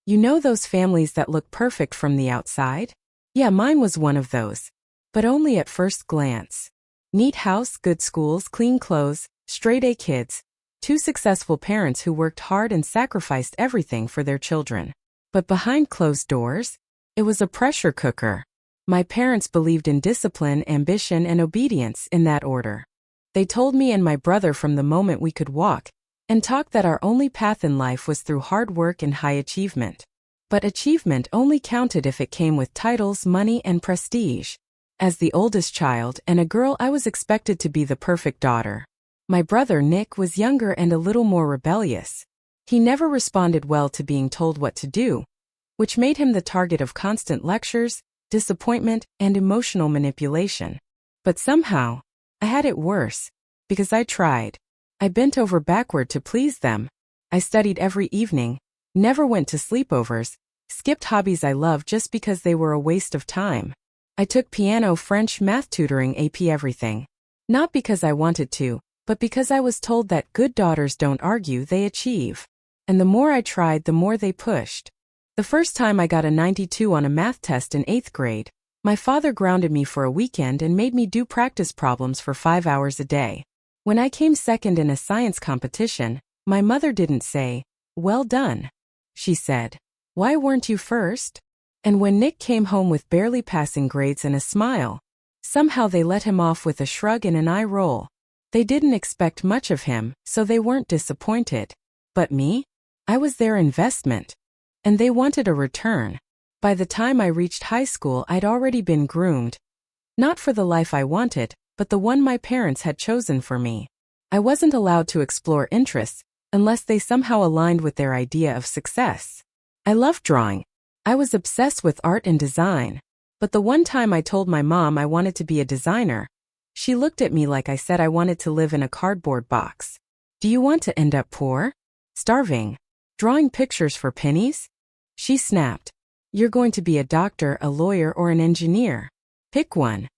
You know those families that look perfect from the outside? Yeah, mine was one of those. But only at first glance. Neat house, good schools, clean clothes, straight-A kids. Two successful parents who worked hard and sacrificed everything for their children. But behind closed doors, it was a pressure cooker. My parents believed in discipline, ambition, and obedience in that order. They told me and my brother from the moment we could walk and talk that our only path in life was through hard work and high achievement. But achievement only counted if it came with titles, money, and prestige. As the oldest child and a girl, I was expected to be the perfect daughter. My brother Nick was younger and a little more rebellious. He never responded well to being told what to do, which made him the target of constant lectures, disappointment, and emotional manipulation. But somehow, I had it worse, because I tried. I bent over backward to please them. I studied every evening, never went to sleepovers, skipped hobbies I loved just because they were a waste of time. I took piano, French, math tutoring, AP everything. Not because I wanted to, but because I was told that good daughters don't argue, they achieve. And the more I tried, the more they pushed. The first time I got a 92 on a math test in 8th grade, my father grounded me for a weekend and made me do practice problems for 5 hours a day. When I came second in a science competition, my mother didn't say, "Well done." She said, "Why weren't you first?" And when Nick came home with barely passing grades and a smile, somehow they let him off with a shrug and an eye roll. They didn't expect much of him, so they weren't disappointed. But me? I was their investment. And they wanted a return. By the time I reached high school, I'd already been groomed. Not for the life I wanted, but the one my parents had chosen for me. I wasn't allowed to explore interests unless they somehow aligned with their idea of success. I loved drawing. I was obsessed with art and design. But the one time I told my mom I wanted to be a designer, she looked at me like I said I wanted to live in a cardboard box. Do you want to end up poor? Starving? Drawing pictures for pennies? She snapped. You're going to be a doctor, a lawyer, or an engineer. Pick one.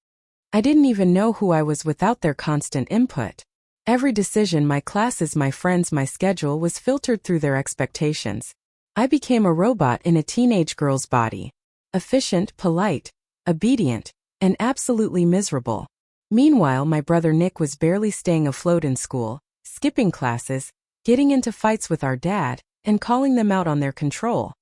I didn't even know who I was without their constant input. Every decision, my classes, my friends, my schedule was filtered through their expectations. I became a robot in a teenage girl's body. Efficient, polite, obedient, and absolutely miserable. Meanwhile, my brother Nick was barely staying afloat in school, skipping classes, getting into fights with our dad, and calling them out on their control.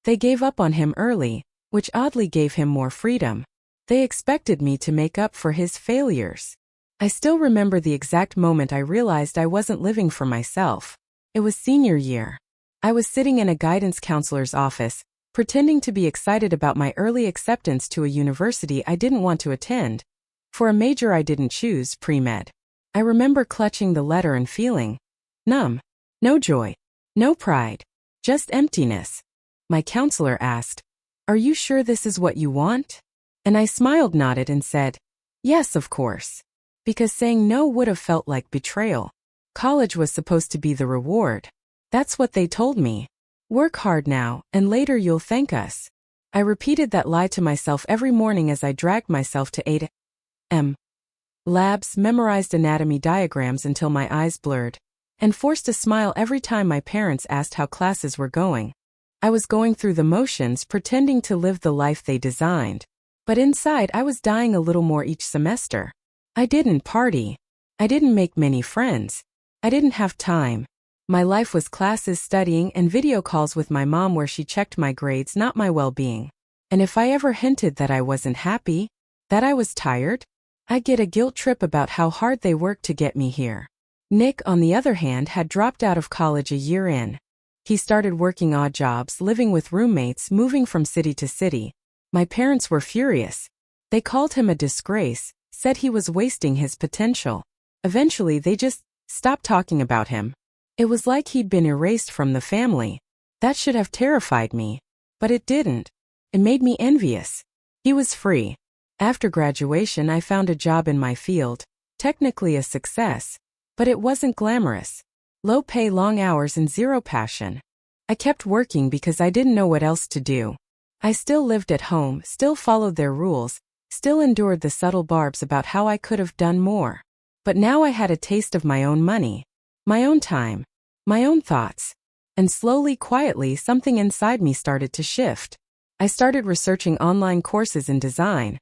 They gave up on him early, which oddly gave him more freedom. They expected me to make up for his failures. I still remember the exact moment I realized I wasn't living for myself. It was senior year. I was sitting in a guidance counselor's office, pretending to be excited about my early acceptance to a university I didn't want to attend, for a major I didn't choose, pre-med. I remember clutching the letter and feeling numb. No joy. No pride. Just emptiness. My counselor asked, "Are you sure this is what you want?" And I smiled, nodded, and said, "Yes, of course." Because saying no would have felt like betrayal. College was supposed to be the reward. That's what they told me. Work hard now, and later you'll thank us. I repeated that lie to myself every morning as I dragged myself to 8 a.m. labs, memorized anatomy diagrams until my eyes blurred, and forced a smile every time my parents asked how classes were going. I was going through the motions, pretending to live the life they designed. But inside I was dying a little more each semester. I didn't party. I didn't make many friends. I didn't have time. My life was classes, studying, and video calls with my mom where she checked my grades, not my well-being. And if I ever hinted that I wasn't happy, that I was tired, I'd get a guilt trip about how hard they worked to get me here. Nick, on the other hand, had dropped out of college a year in. He started working odd jobs, living with roommates, moving from city to city. My parents were furious. They called him a disgrace, said he was wasting his potential. Eventually, they just stopped talking about him. It was like he'd been erased from the family. That should have terrified me. But it didn't. It made me envious. He was free. After graduation, I found a job in my field, technically a success, but it wasn't glamorous. Low pay, long hours, and zero passion. I kept working because I didn't know what else to do. I still lived at home, still followed their rules, still endured the subtle barbs about how I could have done more. But now I had a taste of my own money, my own time, my own thoughts. And slowly, quietly, something inside me started to shift. I started researching online courses in design,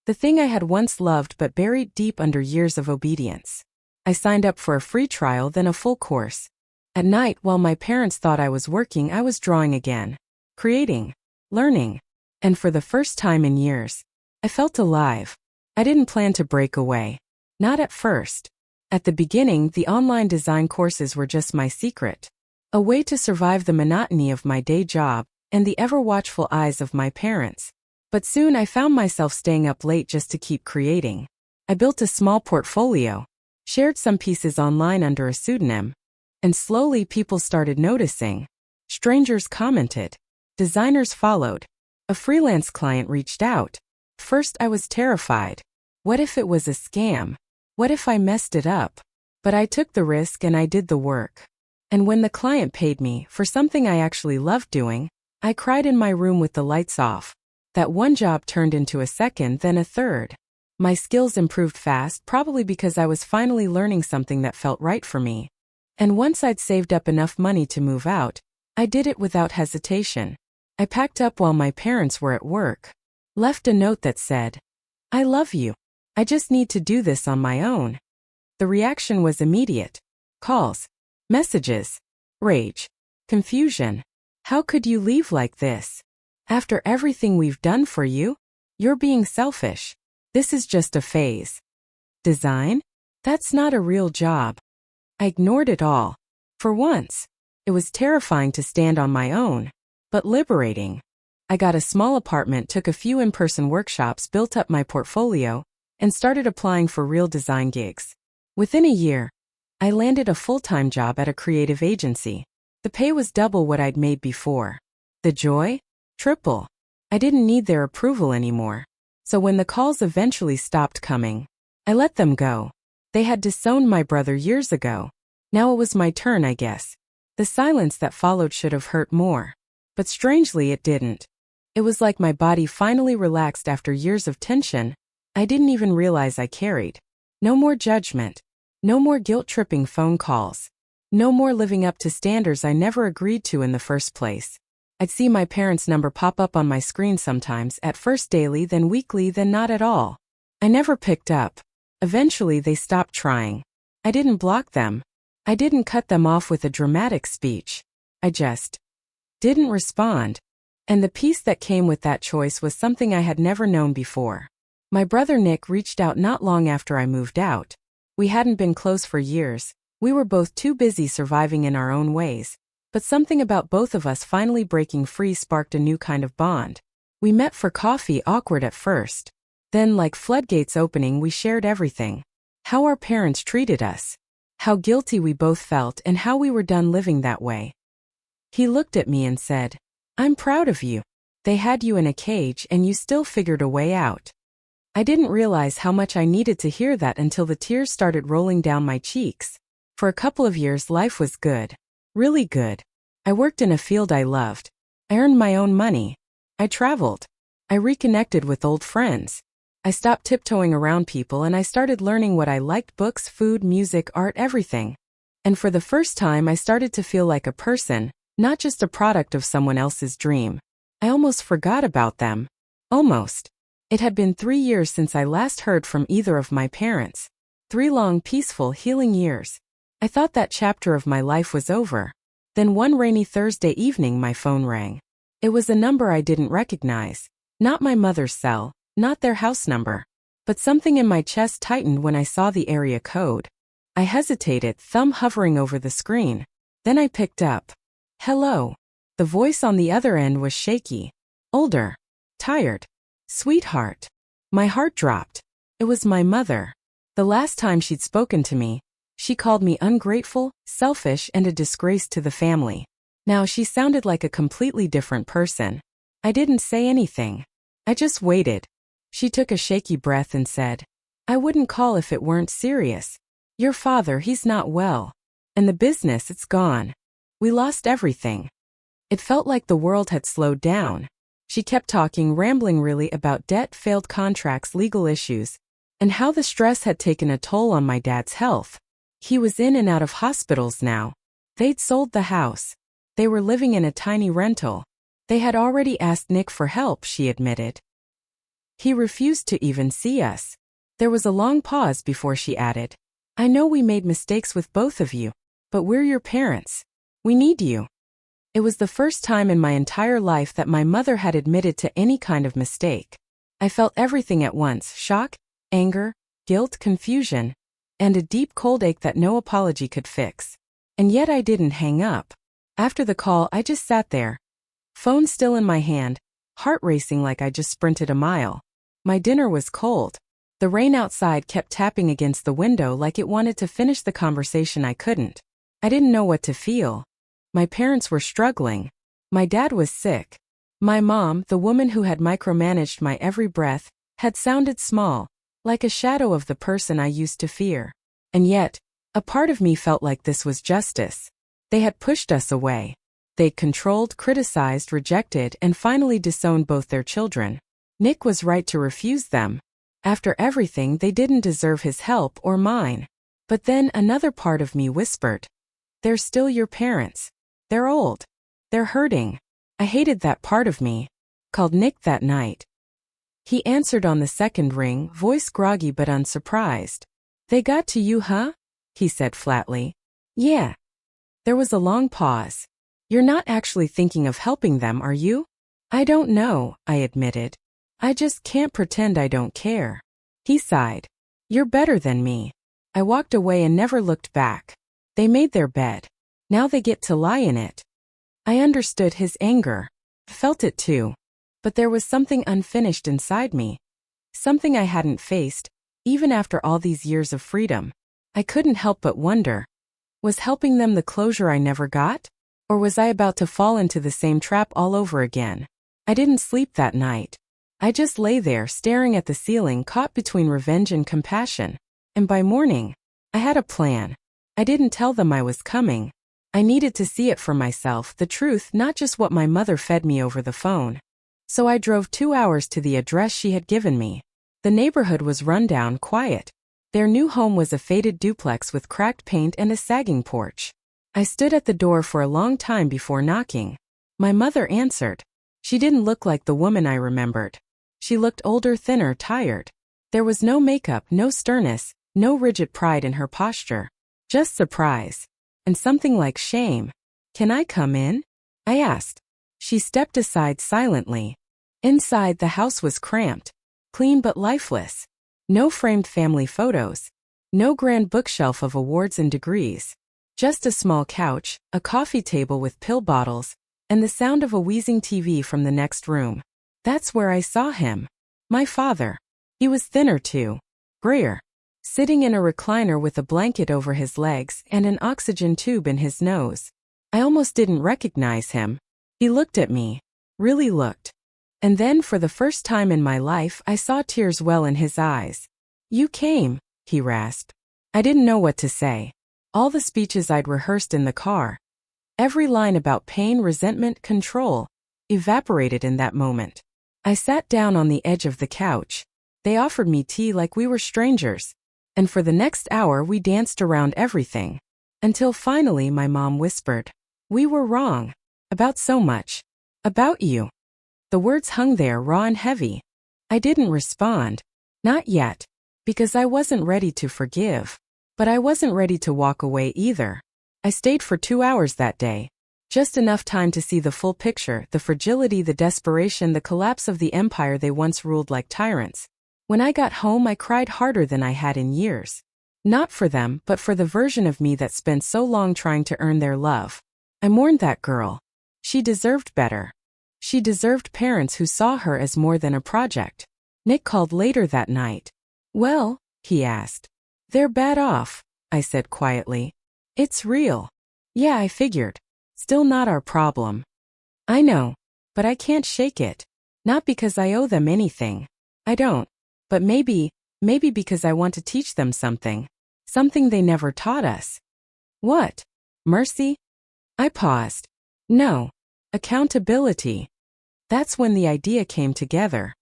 the thing I had once loved but buried deep under years of obedience. I signed up for a free trial, then a full course. At night, while my parents thought I was working, I was drawing again, creating, learning. And for the first time in years, I felt alive. I didn't plan to break away. Not at first. At the beginning, the online design courses were just my secret. A way to survive the monotony of my day job and the ever-watchful eyes of my parents. But soon I found myself staying up late just to keep creating. I built a small portfolio, shared some pieces online under a pseudonym, and slowly people started noticing. Strangers commented. Designers followed. A freelance client reached out. First I was terrified. What if it was a scam? What if I messed it up? But I took the risk and I did the work. And when the client paid me for something I actually loved doing, I cried in my room with the lights off. That one job turned into a second, then a third. My skills improved fast, probably because I was finally learning something that felt right for me. And once I'd saved up enough money to move out, I did it without hesitation. I packed up while my parents were at work. Left a note that said, "I love you. I just need to do this on my own." The reaction was immediate. Calls, messages, rage, confusion. How could you leave like this? After everything we've done for you? You're being selfish. This is just a phase. Design? That's not a real job. I ignored it all. For once. It was terrifying to stand on my own, but liberating. I got a small apartment, took a few in-person workshops, built up my portfolio, and started applying for real design gigs. Within a year, I landed a full-time job at a creative agency. The pay was double what I'd made before. The joy? Triple. I didn't need their approval anymore. So when the calls eventually stopped coming, I let them go. They had disowned my brother years ago. Now it was my turn, I guess. The silence that followed should have hurt more. But strangely, it didn't. It was like my body finally relaxed after years of tension I didn't even realize I carried. No more judgment. No more guilt-tripping phone calls. No more living up to standards I never agreed to in the first place. I'd see my parents' number pop up on my screen sometimes, at first daily, then weekly, then not at all. I never picked up. Eventually they stopped trying. I didn't block them. I didn't cut them off with a dramatic speech. I just didn't respond. And the peace that came with that choice was something I had never known before. My brother Nick reached out not long after I moved out. We hadn't been close for years. We were both too busy surviving in our own ways. But something about both of us finally breaking free sparked a new kind of bond. We met for coffee, awkward at first. Then, like floodgates opening, we shared everything. How our parents treated us. How guilty we both felt and how we were done living that way. He looked at me and said, "I'm proud of you. They had you in a cage and you still figured a way out." I didn't realize how much I needed to hear that until the tears started rolling down my cheeks. For a couple of years life was good. Really good. I worked in a field I loved. I earned my own money. I traveled. I reconnected with old friends. I stopped tiptoeing around people and I started learning what I liked: books, food, music, art, everything. And for the first time I started to feel like a person, not just a product of someone else's dream. I almost forgot about them. Almost. It had been 3 years since I last heard from either of my parents. 3 long, peaceful, healing years. I thought that chapter of my life was over. Then one rainy Thursday evening my phone rang. It was a number I didn't recognize. Not my mother's cell, not their house number. But something in my chest tightened when I saw the area code. I hesitated, thumb hovering over the screen. Then I picked up. "Hello." The voice on the other end was shaky. Older. Tired. "Sweetheart." My heart dropped. It was my mother. The last time she'd spoken to me, she called me ungrateful, selfish, and a disgrace to the family. Now she sounded like a completely different person. I didn't say anything. I just waited. She took a shaky breath and said, "I wouldn't call if it weren't serious. Your father, he's not well. And the business, it's gone. We lost everything." It felt like the world had slowed down. She kept talking, rambling really about debt, failed contracts, legal issues, and how the stress had taken a toll on my dad's health. He was in and out of hospitals now. They'd sold the house. They were living in a tiny rental. They had already asked Nick for help, she admitted. He refused to even see us. There was a long pause before she added, I know we made mistakes with both of you, but we're your parents. We need you. It was the first time in my entire life that my mother had admitted to any kind of mistake. I felt everything at once: shock, anger, guilt, confusion, and a deep cold ache that no apology could fix. And yet I didn't hang up. After the call, I just sat there, phone still in my hand, heart racing like I just sprinted a mile. My dinner was cold. The rain outside kept tapping against the window like it wanted to finish the conversation. I couldn't. I didn't know what to feel. My parents were struggling. My dad was sick. My mom, the woman who had micromanaged my every breath, had sounded small, like a shadow of the person I used to fear. And yet, a part of me felt like this was justice. They had pushed us away. They'd controlled, criticized, rejected, and finally disowned both their children. Nick was right to refuse them. After everything, they didn't deserve his help or mine. But then another part of me whispered, they're still your parents. They're old. They're hurting. I hated that part of me. Called Nick that night. He answered on the second ring, voice groggy but unsurprised. They got to you, huh? He said flatly. Yeah. There was a long pause. You're not actually thinking of helping them, are you? I don't know, I admitted. I just can't pretend I don't care. He sighed. You're better than me. I walked away and never looked back. They made their bed. Now they get to lie in it. I understood his anger. Felt it too. But there was something unfinished inside me. Something I hadn't faced, even after all these years of freedom. I couldn't help but wonder. Was helping them the closure I never got? Or was I about to fall into the same trap all over again? I didn't sleep that night. I just lay there staring at the ceiling, caught between revenge and compassion. And by morning, I had a plan. I didn't tell them I was coming. I needed to see it for myself, the truth, not just what my mother fed me over the phone. So I drove 2 hours to the address she had given me. The neighborhood was rundown, quiet. Their new home was a faded duplex with cracked paint and a sagging porch. I stood at the door for a long time before knocking. My mother answered. She didn't look like the woman I remembered. She looked older, thinner, tired. There was no makeup, no sternness, no rigid pride in her posture. Just surprise. And something like shame. Can I come in? I asked. She stepped aside silently. Inside, the house was cramped, clean but lifeless. No framed family photos. No grand bookshelf of awards and degrees. Just a small couch, a coffee table with pill bottles, and the sound of a wheezing TV from the next room. That's where I saw him. My father. He was thinner too. Grayer. Sitting in a recliner with a blanket over his legs and an oxygen tube in his nose. I almost didn't recognize him. He looked at me. Really looked. And then for the first time in my life, I saw tears well in his eyes. You came, he rasped. I didn't know what to say. All the speeches I'd rehearsed in the car. Every line about pain, resentment, control, evaporated in that moment. I sat down on the edge of the couch. They offered me tea like we were strangers. And for the next hour we danced around everything. Until finally my mom whispered, we were wrong. About so much. About you. The words hung there raw and heavy. I didn't respond. Not yet. Because I wasn't ready to forgive. But I wasn't ready to walk away either. I stayed for 2 hours that day. Just enough time to see the full picture, the fragility, the desperation, the collapse of the empire they once ruled like tyrants. When I got home, I cried harder than I had in years. Not for them, but for the version of me that spent so long trying to earn their love. I mourned that girl. She deserved better. She deserved parents who saw her as more than a project. Nick called later that night. Well, he asked. They're bad off, I said quietly. It's real. Yeah, I figured. Still not our problem. I know. But I can't shake it. Not because I owe them anything. I don't. But maybe because I want to teach them something. Something they never taught us. What? Mercy? I paused. No. Accountability. That's when the idea came together.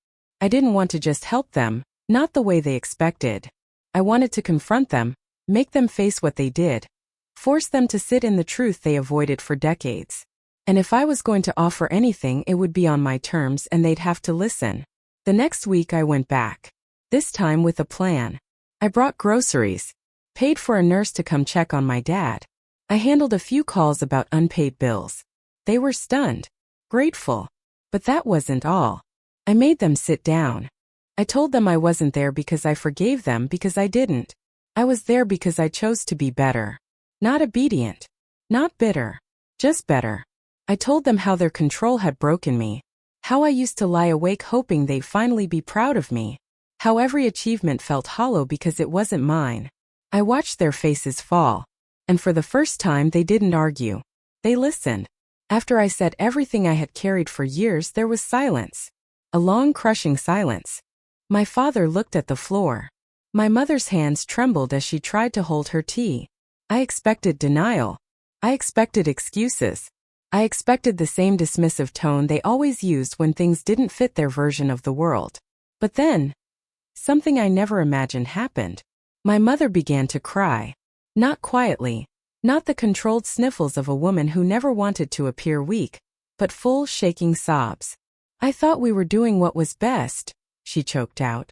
I didn't want to just help them, not the way they expected. I wanted to confront them, make them face what they did. Force them to sit in the truth they avoided for decades. And if I was going to offer anything, it would be on my terms and they'd have to listen. The next week I went back. This time with a plan. I brought groceries. Paid for a nurse to come check on my dad. I handled a few calls about unpaid bills. They were stunned. Grateful. But that wasn't all. I made them sit down. I told them I wasn't there because I forgave them because I didn't. I was there because I chose to be better. Not obedient. Not bitter. Just better. I told them how their control had broken me. How I used to lie awake hoping they'd finally be proud of me. How every achievement felt hollow because it wasn't mine. I watched their faces fall. And for the first time they didn't argue. They listened. After I said everything I had carried for years, there was silence. A long, crushing silence. My father looked at the floor. My mother's hands trembled as she tried to hold her tea. I expected denial. I expected excuses. I expected the same dismissive tone they always used when things didn't fit their version of the world. But then, something I never imagined happened. My mother began to cry. Not quietly. Not the controlled sniffles of a woman who never wanted to appear weak, but full, shaking sobs. I thought we were doing what was best, she choked out.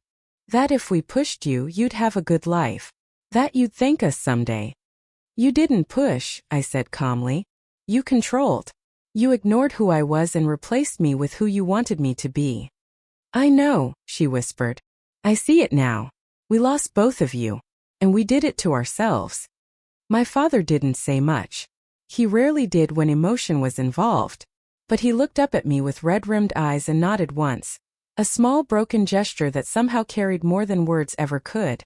That if we pushed you, you'd have a good life. That you'd thank us someday. You didn't push, I said calmly. You controlled. You ignored who I was and replaced me with who you wanted me to be. I know, she whispered. I see it now. We lost both of you. And we did it to ourselves. My father didn't say much. He rarely did when emotion was involved. But he looked up at me with red-rimmed eyes and nodded once. A small broken gesture that somehow carried more than words ever could.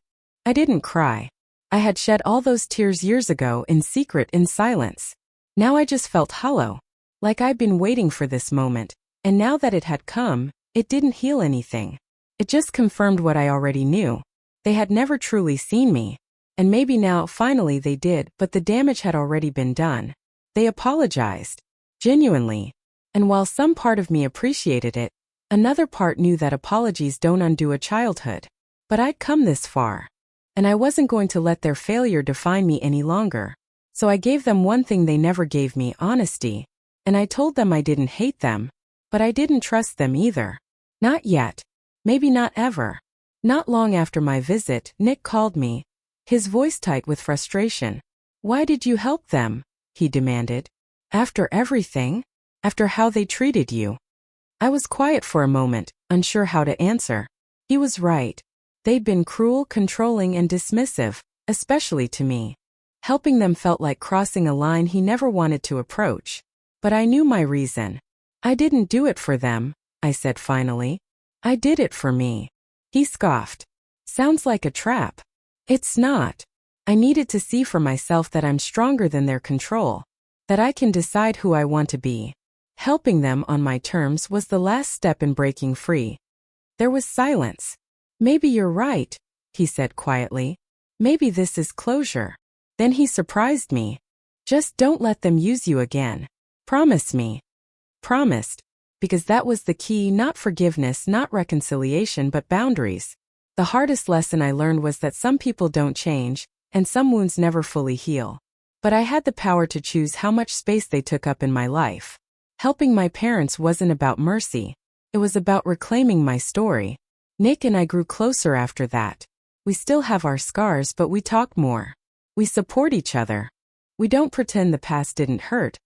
I didn't cry. I had shed all those tears years ago in secret, in silence. Now I just felt hollow. Like I'd been waiting for this moment. And now that it had come, it didn't heal anything. It just confirmed what I already knew. They had never truly seen me. And maybe now, finally they did, but the damage had already been done. They apologized. Genuinely. And while some part of me appreciated it, another part knew that apologies don't undo a childhood. But I'd come this far. And I wasn't going to let their failure define me any longer. So I gave them one thing they never gave me, honesty. And I told them I didn't hate them. But I didn't trust them either. Not yet. Maybe not ever. Not long after my visit, Nick called me. His voice tight with frustration. Why did you help them? He demanded. After everything? After how they treated you? I was quiet for a moment, unsure how to answer. He was right. They'd been cruel, controlling, and dismissive, especially to me. Helping them felt like crossing a line he never wanted to approach. But I knew my reason. I didn't do it for them, I said finally. I did it for me. He scoffed. Sounds like a trap. It's not. I needed to see for myself that I'm stronger than their control. That I can decide who I want to be. Helping them on my terms was the last step in breaking free. There was silence. Maybe you're right, he said quietly. Maybe this is closure. Then he surprised me. Just don't let them use you again. Promise me. Promised. Because that was the key, not forgiveness, not reconciliation, but boundaries. The hardest lesson I learned was that some people don't change, and some wounds never fully heal. But I had the power to choose how much space they took up in my life. Helping my parents wasn't about mercy. It was about reclaiming my story. Nick and I grew closer after that. We still have our scars, but we talk more. We support each other. We don't pretend the past didn't hurt,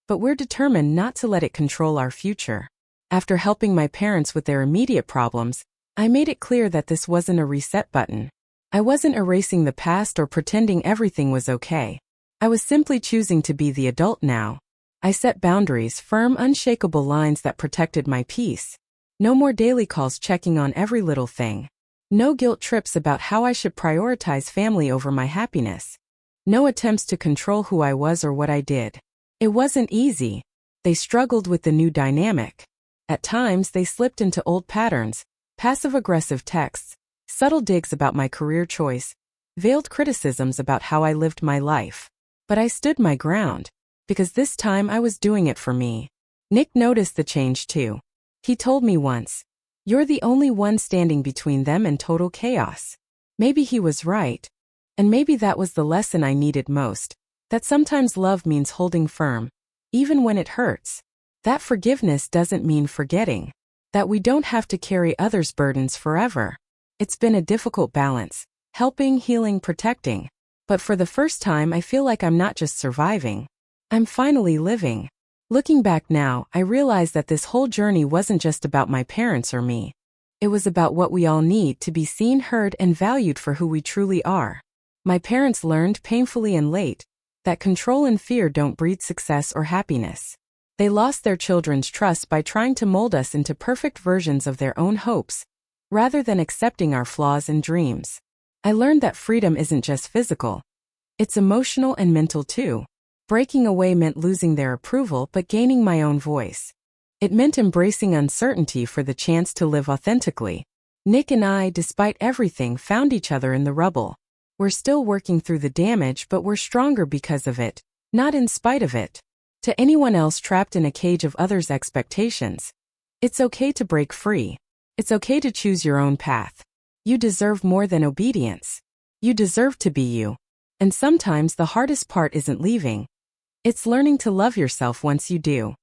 but we're determined not to let it control our future. After helping my parents with their immediate problems, I made it clear that this wasn't a reset button. I wasn't erasing the past or pretending everything was okay. I was simply choosing to be the adult now. I set boundaries, firm, unshakable lines that protected my peace. No more daily calls checking on every little thing. No guilt trips about how I should prioritize family over my happiness. No attempts to control who I was or what I did. It wasn't easy. They struggled with the new dynamic. At times, they slipped into old patterns, passive-aggressive texts, subtle digs about my career choice, veiled criticisms about how I lived my life. But I stood my ground, because this time I was doing it for me. Nick noticed the change too. He told me once, "You're the only one standing between them and total chaos." Maybe he was right. And maybe that was the lesson I needed most, that sometimes love means holding firm, even when it hurts. That forgiveness doesn't mean forgetting. That we don't have to carry others' burdens forever. It's been a difficult balance, helping, healing, protecting. But for the first time I feel like I'm not just surviving. I'm finally living. Looking back now, I realize that this whole journey wasn't just about my parents or me. It was about what we all need to be seen, heard, and valued for who we truly are. My parents learned, painfully and late, that control and fear don't breed success or happiness. They lost their children's trust by trying to mold us into perfect versions of their own hopes, rather than accepting our flaws and dreams. I learned that freedom isn't just physical. It's emotional and mental too. Breaking away meant losing their approval but gaining my own voice. It meant embracing uncertainty for the chance to live authentically. Nick and I, despite everything, found each other in the rubble. We're still working through the damage, but we're stronger because of it, not in spite of it. To anyone else trapped in a cage of others' expectations, it's okay to break free. It's okay to choose your own path. You deserve more than obedience. You deserve to be you. And sometimes the hardest part isn't leaving. It's learning to love yourself once you do.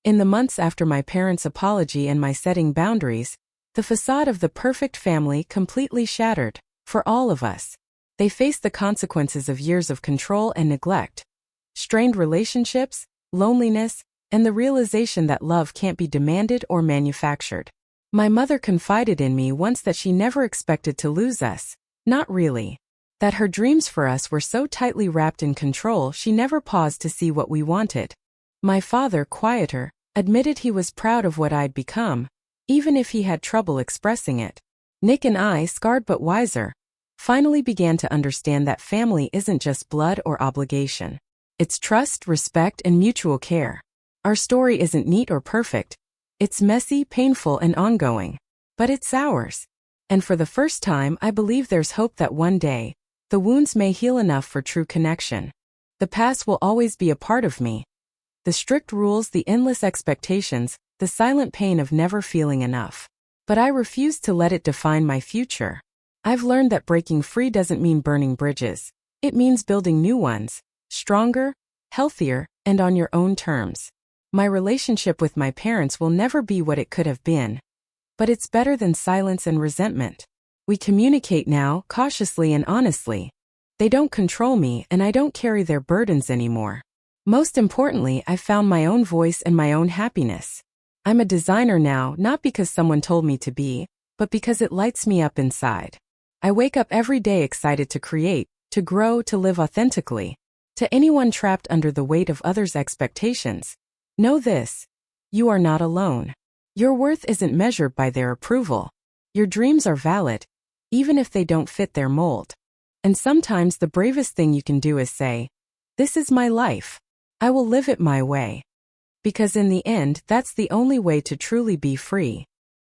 In the months after my parents' apology and my setting boundaries, the facade of the perfect family completely shattered, for all of us. They faced the consequences of years of control and neglect, strained relationships, loneliness, and the realization that love can't be demanded or manufactured. My mother confided in me once that she never expected to lose us, not really. That her dreams for us were so tightly wrapped in control she never paused to see what we wanted. My father, quieter, admitted he was proud of what I'd become, even if he had trouble expressing it. Nick and I, scarred but wiser, finally began to understand that family isn't just blood or obligation. It's trust, respect, and mutual care. Our story isn't neat or perfect. It's messy, painful, and ongoing. But it's ours. And for the first time, I believe there's hope that one day, the wounds may heal enough for true connection. The past will always be a part of me. The strict rules, the endless expectations, the silent pain of never feeling enough. But I refuse to let it define my future. I've learned that breaking free doesn't mean burning bridges. It means building new ones, stronger, healthier, and on your own terms. My relationship with my parents will never be what it could have been. But it's better than silence and resentment. We communicate now, cautiously and honestly. They don't control me, and I don't carry their burdens anymore. Most importantly, I've found my own voice and my own happiness. I'm a designer now, not because someone told me to be, but because it lights me up inside. I wake up every day excited to create, to grow, to live authentically. To anyone trapped under the weight of others' expectations, know this: you are not alone. Your worth isn't measured by their approval. Your dreams are valid, even if they don't fit their mold. And sometimes the bravest thing you can do is say, "This is my life. I will live it my way." Because in the end, that's the only way to truly be free.